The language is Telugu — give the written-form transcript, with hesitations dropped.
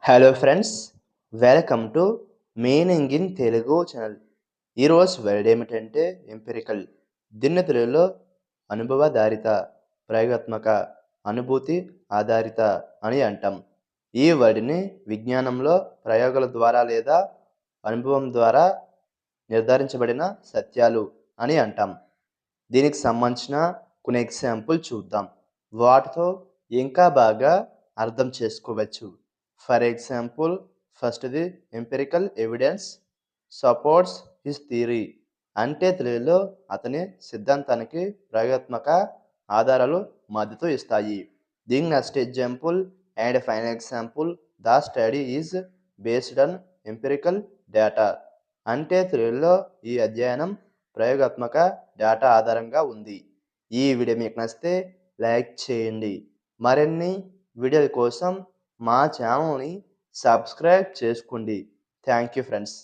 Hello friends, welcome to meaning in Telugu channel. ఈరోజు వర్డ్ ఏమిటంటే ఎంపిరికల్. దీన్ని తెలుగులో అనుభవాధారిత, ప్రయోగాత్మక, అనుభూతి ఆధారిత అని అంటాం. ఈ వర్డ్ని విజ్ఞానంలో ప్రయోగాల ద్వారా లేదా అనుభవం ద్వారా నిర్ధారించబడిన సత్యాలు అని అంటాం. దీనికి సంబంధించిన కొన్ని ఎగ్జాంపుల్ చూద్దాం. వాటితో ఇంకా బాగా అర్థం చేసుకోవచ్చు. ఫర్ ఎగ్జాంపుల్, ఫస్ట్‌ది empirical evidence supports his theory. అంటే తెలుగులో అతని సిద్ధాంతానికి ప్రయోగాత్మక ఆధారాలు మద్దతు ఇస్తాయి. దీని next example and final example, the study is based on empirical data. అంటే తెలుగులో ఈ అధ్యయనం ప్రయోగాత్మక డేటా ఆధారంగా ఉంది. ఈ వీడియో మీకు నచ్చితే లైక్ చేయండి. మరిన్ని వీడియోల కోసం మా ఛానల్ని సబ్స్క్రైబ్ చేసుకోండి. Thank you friends.